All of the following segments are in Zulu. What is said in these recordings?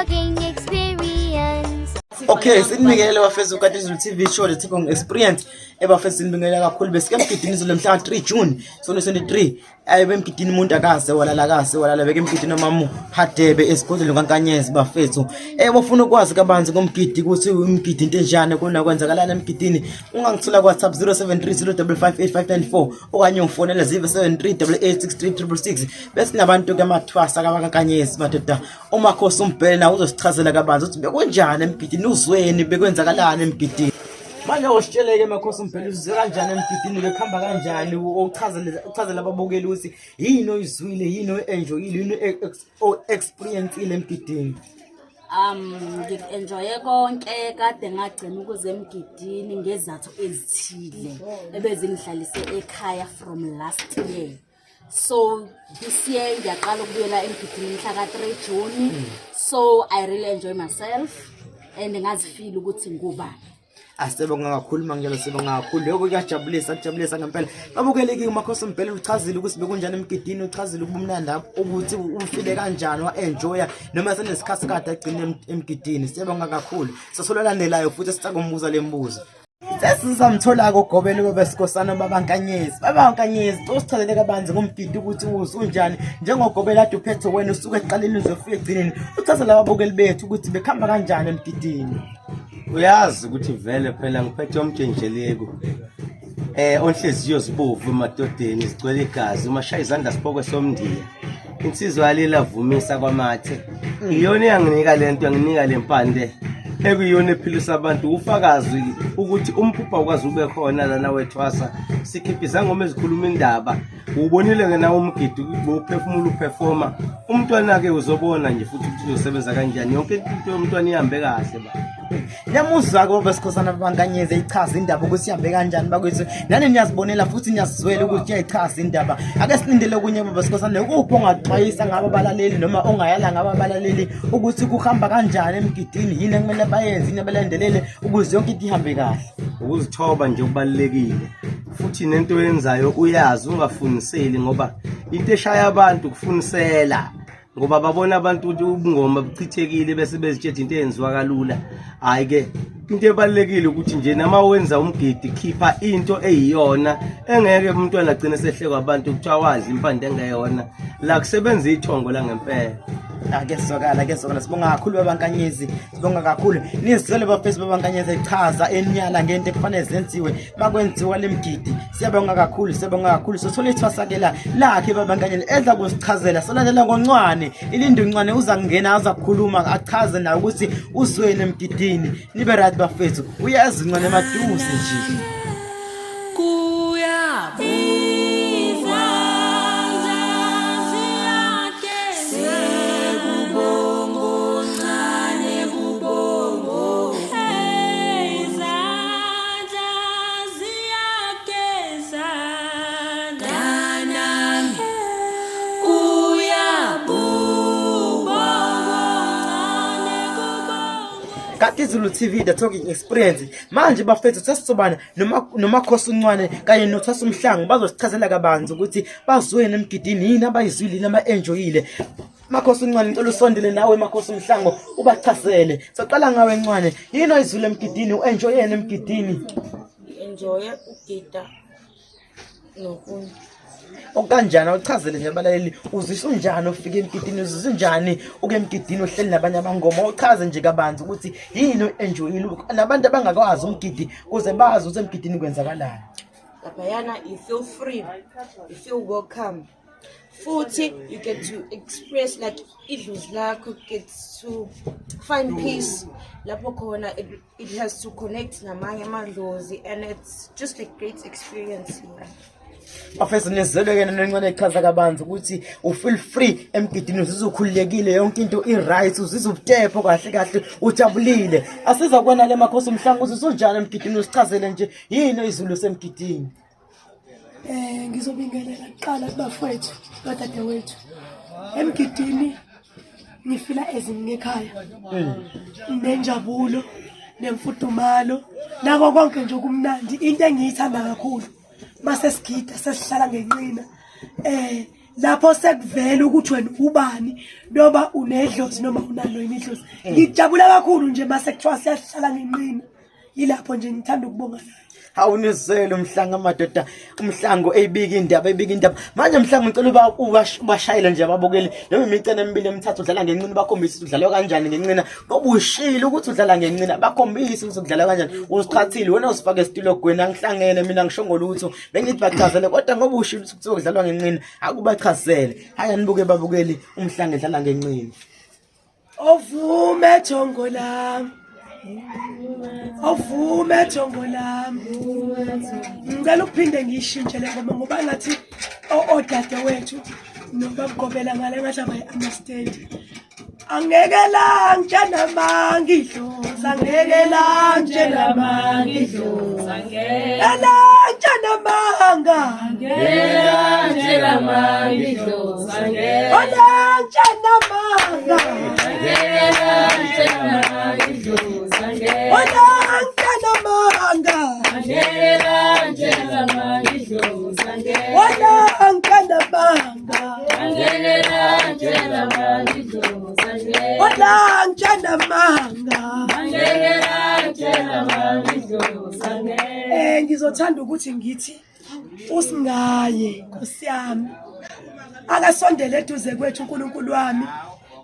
gain experience. Okay, sinibingelela bafethu ukade izulu TV show lethi kong experience ebafethu sinibingelela kakhulu besike mgidini izolo mhla 3 June 2023 ayibe mgidini umuntu akaze walala beke mgidini mamu hadebe esigodlweni kaNkanyezi bafethu bofuna ukwazi kabanzi ngomgidi ukuthi umgidi into enjani kuna kwenzakalana emgidini ungangithola ku WhatsApp 0730558594 okanye ungifonela 0738863666 bese nabantu ke mathwasa kaNkanyezi madoda umakhosi umbhele na uzosichazela kabanzi ukuthi bekunjani emgidini uzweni bekwenzakalana emgidini manje usitsheleke emakhosi umbhele uzwe kanjani emgidini bekhamba kanjani uchazela ababukeli ukuthi yini oyizwile yini oyenjoyile yini experience ile emgidini. Ngikuenjoye konke kade ngagcina ukuze emgidini ngezathu ezithile ebezingihlalise ekhaya from last year. So this year ngiyaqala ukubuyela emgidini mhla ka 3 June. So I really enjoy myself and ngazifeel ukuthi ngubani. Asebonga kakhulu mangelo sebonga kakhulu lokho kuyajabulisa ngempela babukeleke umakhosi umbhele uchazile ukuthi bekunjani emgidini uchazile ubumnandi ukuthi ufile kanjani waenjoya noma senesikhathi kade agcine emgidini siyabonga kakhulu sasololandelayo futhi sitakumbuza lembuzo sesizamthola kogobela bebesikosana babankanyezi tosichazele kabanzi ngomgidi ukuthi unjani njengogobela ade uphethe wena usuke eqaleni uzofika egcineni uchazela ababukeli bethu ukuthi bekhamba kanjani emgidini. Uyazi ukuthi vele phela ngiphethe umjenjeleko onhleziyo zibovu emadodeni zigcwele igazi umashaya izandla siphoke somndiya insizwa lavumisa kwamathe iyona yanginika lento yanginika lempande ekuyona ephilisa abantu ufakazi ukuthi umphupha ukwazi ube khona lana wethwasa sikhiphisa ngoma ezikhuluma indaba ubonile ngena umgidi uphefumula uperforma umntwana ke uzobona nje futhi ukuthi uzosebenza kanjani yonke into yomntwana ihambe kahle ba Nyamuzwa ko besikhosana babankanyezi ichaza indaba ukuthi ihambe kanjani bakwethu nani niyazibonela futhi niyazizwela ukuthi iyayichaza indaba ake silindele kunye besikhosana ukuphi ongaxwayisa ngababalaleli noma ongayala ngababalaleli ukuthi kuhamba kanjani emgidini yini ekumele bayenze yini abalandelele ukuze yonke into ihambe kahle ukuzithoba nje kubalekile futhi nento oyenzayo uyazi ungafuniseli ngoba into eshaya abantu kufunisela ngoba babona abantu ukuthi ubungoma buchithekile bese bezitshetha into eyenziwa kalula hayi ke into ebalekile ukuthi nje nama wenza umgidi khipha into eyiyona engeke umntwana agcine sehlekwa abantu ukuthi awazi impande engeyona la kusebenza ithongo la ngempela. Ake sokala sibonga kakhulu babankanyezi sibonga kakhulu nizizwele bafesi babankanyezi echaza enyala ngento ekufanele zenziwe makwenziwa lemgidi siyabonga kakhulu sothola ithwasakela lakhe babankanyezi edla kusichazela solandela ngoncwane ilinde uncwane uza ngena aza kukhuluma achaze na ukuthi uzweni emgidini nibe right bafethu uyazi incwane emaduze nje Izulu TV the talking experience manje bafethu sesisobana noma khosi uncwane kanye nothasa umhlangu bazosichazela kabanzi ukuthi bazweni emgidini yini abayizwile nama enjoyile makhosi uncwane ngicela usondele nawe makhosi umhlangu ubachazele soqala ngawe encwane yini oyizwile emgidini uenjoyene emgidini Enjoy ukugida nokunye okanjani uchazele nje abalaleli uzisho njani ufike emgidini uzisho njani uke emgidini ohleli nabanye abangoma uchaze nje kabanzi ukuthi yini enjoyile nabantu abangakwazi umgidi uze bazi ukuthi emgidini kwenzakalani laphayana you feel free you feel welcome futhi you get to express like idlozi lakho gets to find peace lapho khona it has to connect namanye amadlozi and it's just a great experience here. Bafethu nizweleke nencane echaza kabanzi ukuthi ufeel free emgidini uzizokhululekile yonke into iright uzizubutepho kahle ujabulile asiza kwena le makhosi umhlangu uzisonjana emgidini usichazele nje yini izulu semgidini. Ngizobingelela kuqala kubafethu badadewethu emgidini ngifila ezingekhaya nenjabulo nemfudumalo nako konke nje kumnandi into engiyithanda kakhulu mase sigida sesihlala ngenqina lapho sekuvela ukuthi wena ubani noma unedlozi noma unalo imidlozi. Ngijabula kakhulu nje mase kuthiwa siyahlala ngenqina. Yilapho nje ngithanda ukubonga naye. Awunizele umhlanga amadoda umhlango ebika indaba manje mhlanga ngicela ubashayile nje ababukeli noma imicene emibili emithathu udlala ngencina bakhombisa udlalwa kanjani ngencina ngoba ushilo ukuthi udlala ngencina bakhombisa ukuthi udlala kanjani usichathile wena usifaka estilogweni angihlangene mina ngishongo lutho bengithi bachazele kodwa ngoba ushilo ukuthi udlalwa ngencina akubachazele haya nibuke babukeli umhlanga edlala ngencina Ovume thongo lami Ovume thongo lami ngicela ukuphinde ngiyishintshe le ngoma ngoba ngathi odade wethu noma mgobela ngale ngathi abayi understand angekela ngitshena mangidloza angekela ngitshena mangidloza angekela ngitshena manga angekela ngitshena mangidloza angekela ngitshena manga angekela ngitshena mangidloza angekela ngitshena manga angekela ngitshena mangidloza angekela ngitshena manga angekela ngitshena mangidloza Ola ngitshena manga angekela ngitshena mangidloza ngizothanda ukuthi ngithi usingaye Nkosi yami akasondele eduze kwethu uNkulunkulu wami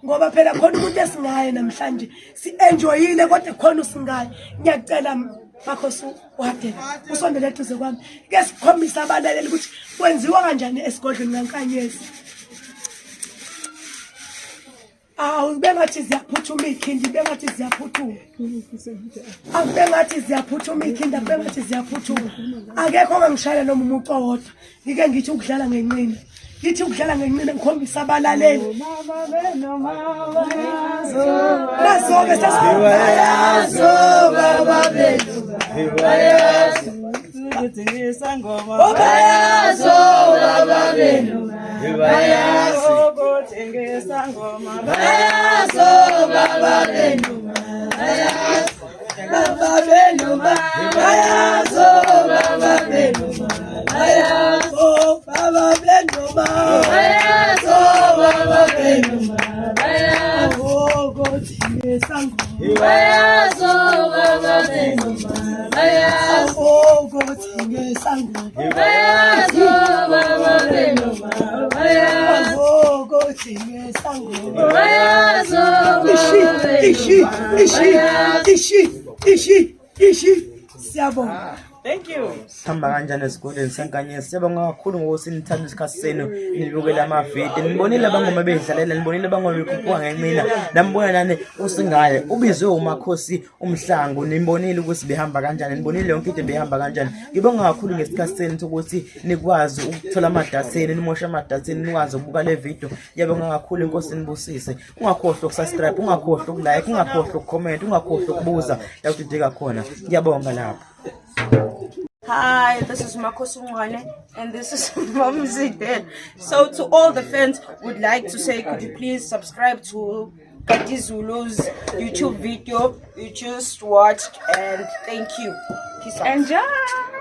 ngoba phela khona umuntu esingaye namhlanje si-enjoyile kodwa khona usingaye ngiyacela bakhosi wade usondele eduze kwami ke sikhombisa abalaleli ukuthi kwenziwa kanjani esigodlweni kaNkanyezi. Bengathi ziyaphuthuma ikhindi bengathi ziyaphuthuma bengathi ziyaphuthuma ikhindi bengathi ziyaphuthuma akekho ongangishayela noma umuntu owodwa ngike ngithi ukudlala ngenqina ngithi ukudlala ngenqina ngikhombisa abalaleli nazo-ke sasibayazoba babelu bayazoba babelu Tengesa ngoma bayazo baba benuma baba benuma bayazo baba benuma bayazo baba benuma bayazo baba benuma bayazo tengesa ngoma bayazo baba benuma bayazo tengesa ngoma bayazo baba benuma Thank you. Hamba kanjani esikoleni seNkanyezi siyabonga kakhulu ngokusinithanda isikhathi senu nibukele amavidiyo nibonile abangoma bedlalela nibonile abangoma bekhuphuka ngenqina nambona nani usingaye ubizwe umakhosi umhlangu nibonile ukuthi behamba kanjani nibonile yonke into behamba kanjani ngibonga kakhulu ngesikhathi senu ukuthi nikwazi ukuthola amadateni nimosha amadateni nikwazi ukubuka le video ngiyabonga kakhulu inkosi nibusise ungakhohlwa ukusubscribe ungakhohlwa ukulike ungakhohlwa ukucomment ungakhohlwa ukubuza la udideka khona ngiyabonga lapho. Hi, this is Makosi and this is mgidin. So to all the fans, would like to say, could you please subscribe to Zulu's YouTube video you just watched, and thank you. Peace out. Enjoy.